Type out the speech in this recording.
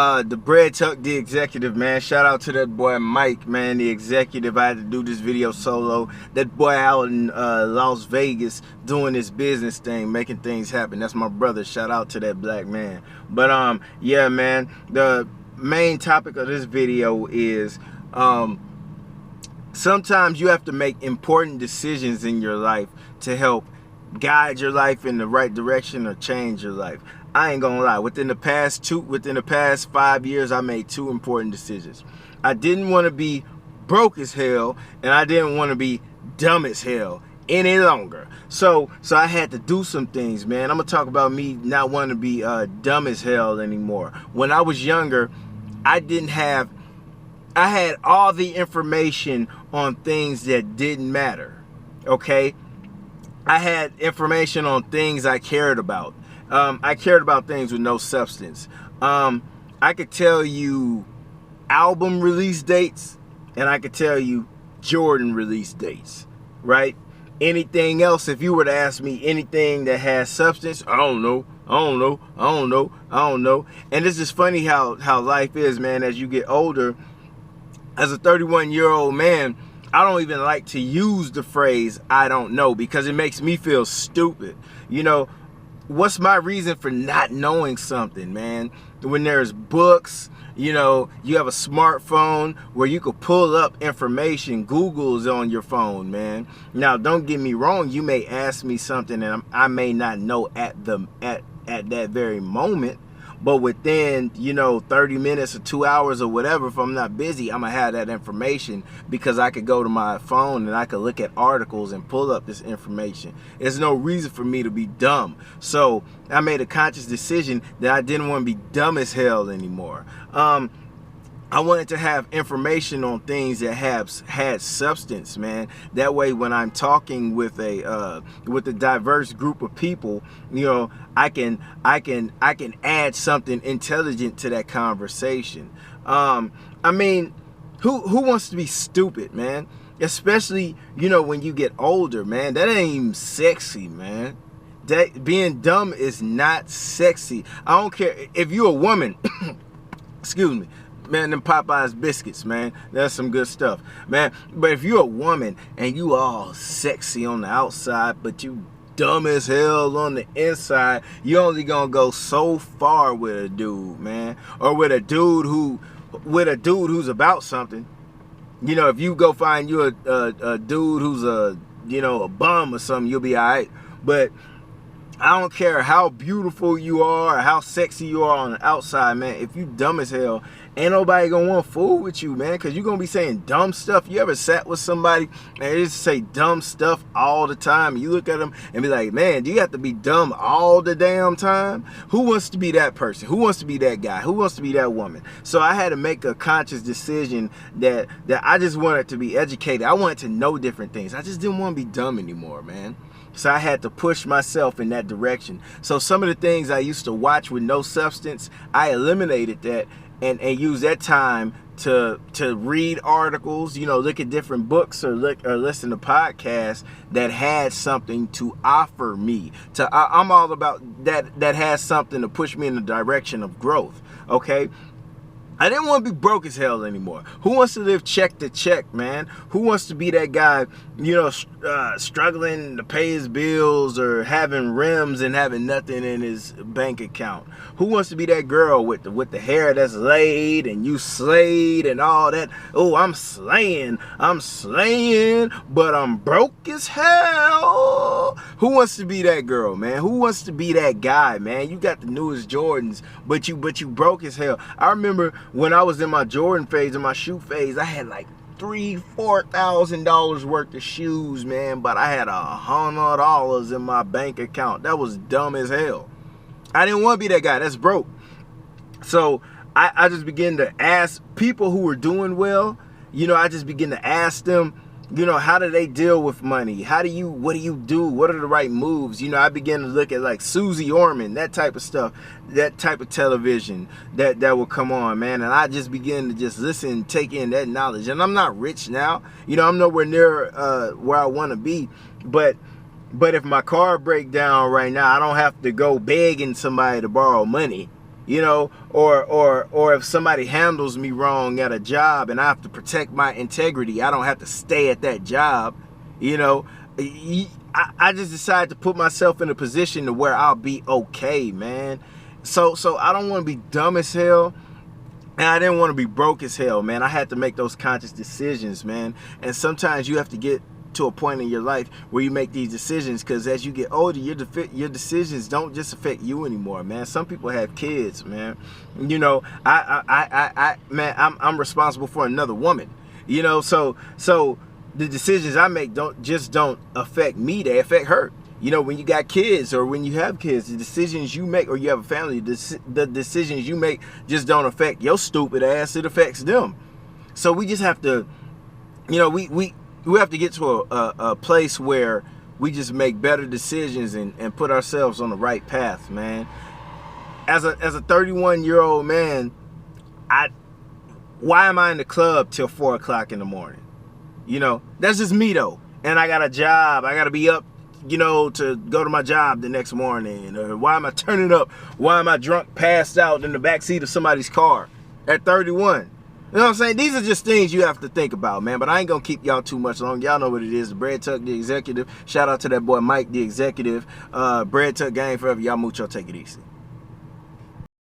The Bread Tuck, the executive, man. Shout out to that boy Mike, man, the executive. I had to do this video solo. That boy out in Las Vegas doing this business thing, making things happen. That's my brother. Shout out to that black man. But yeah, man, the main topic of this video is sometimes you have to make important decisions in your life to help guide your life in the right direction or change your life. I ain't gonna lie, within the past 5 years, I made two important decisions. I didn't want to be broke as hell, and I didn't want to be dumb as hell any longer. So I had to do some things, man. I'm gonna talk about me not wanting to be dumb as hell anymore. When I was younger, I had all the information on things that didn't matter, okay? I had information on things I cared about. I cared about things with no substance. I could tell you album release dates, and I could tell you Jordan release dates, right? Anything else, if you were to ask me anything that has substance, I don't know. And it's just funny how life is, man. As you get older, as a 31-year-old man, I don't even like to use the phrase I don't know, because it makes me feel stupid. You know, what's my reason for not knowing something, man? When there's books, you know, you have a smartphone where you could pull up information. Google's on your phone, man. Now, don't get me wrong. You may ask me something and I may not know at that very moment. But within, you know, 30 minutes or 2 hours or whatever, if I'm not busy, I'm going to have that information, because I could go to my phone and I could look at articles and pull up this information. There's no reason for me to be dumb. So I made a conscious decision that I didn't want to be dumb as hell anymore. I wanted to have information on things that had substance, man. That way, when I'm talking with a diverse group of people, you know, I can add something intelligent to that conversation. I mean, who wants to be stupid, man? Especially, you know, when you get older, man. That ain't even sexy, man. That being dumb is not sexy. I don't care if you're a woman. Excuse me. Man, them Popeyes biscuits, man, that's some good stuff, man. But if you're a woman and you all sexy on the outside, but you dumb as hell on the inside, you only gonna go so far with a dude, man. Or with a dude who's about something. You know, if you go find you a dude who's a bum or something, you'll be all right. But I don't care how beautiful you are or how sexy you are on the outside, man. If you dumb as hell, ain't nobody gonna want to fool with you, man, because you're gonna be saying dumb stuff. You ever sat with somebody and they just say dumb stuff all the time? You look at them and be like, man, do you have to be dumb all the damn time? Who wants to be that person? Who wants to be that guy? Who wants to be that woman? So I had to make a conscious decision that I just wanted to be educated. I wanted to know different things. I just didn't want to be dumb anymore, man. So I had to push myself in that direction. So some of the things I used to watch with no substance, I eliminated that and use that time to read articles, you know, look at different books or listen to podcasts that had something to offer me. I'm all about that has something to push me in the direction of growth, okay? I didn't want to be broke as hell anymore. Who wants to live check to check, man? Who wants to be that guy, you know, struggling to pay his bills or having rims and having nothing in his bank account? Who wants to be that girl with the hair that's laid and you slayed and all that? Oh, I'm slaying, but I'm broke as hell. Who wants to be that girl, man? Who wants to be that guy, man? You got the newest Jordans, but you broke as hell. I remember when I was in my Jordan phase, in my shoe phase, I had like $3,000-$4,000 worth of shoes, man, but I had $100 in my bank account. That was dumb as hell. I didn't want to be that guy. That's broke. So I just began to ask people who were doing well, you know, I just began to ask them, you know, how do they deal with money? What do you do? What are the right moves? You know, I began to look at like Susie Orman, that type of stuff, that type of television that will come on, man. And I just began to just listen, take in that knowledge. And I'm not rich now. You know, I'm nowhere near where I want to be. But if my car break down right now, I don't have to go begging somebody to borrow money. you know, or if somebody handles me wrong at a job and I have to protect my integrity, I don't have to stay at that job, you know. I just decided to put myself in a position to where I'll be okay, man. So I don't want to be dumb as hell, and I didn't want to be broke as hell, man. I had to make those conscious decisions, man. And sometimes you have to get to a point in your life where you make these decisions, because as you get older, your decisions don't just affect you anymore, man. Some people have kids, man. You know, man, I'm responsible for another woman, you know. So the decisions I make don't affect me, they affect her. You know, when you got kids or when you have kids, the decisions you make, or you have a family, the decisions you make just don't affect your stupid ass, it affects them. So we just have to, you know, we have to get to a place where we just make better decisions and put ourselves on the right path, man. As a 31-year-old man, why am I in the club till 4 o'clock in the morning? You know, that's just me though. And I got a job. I got to be up, you know, to go to my job the next morning. Or why am I turning up? Why am I drunk, passed out in the backseat of somebody's car at 31? You know what I'm saying? These are just things you have to think about, man. But I ain't going to keep y'all too much long. Y'all know what it is. The Bread Tuck, the executive. Shout out to that boy Mike, the executive. Bread Tuck gang forever. Y'all mucho. Take it easy.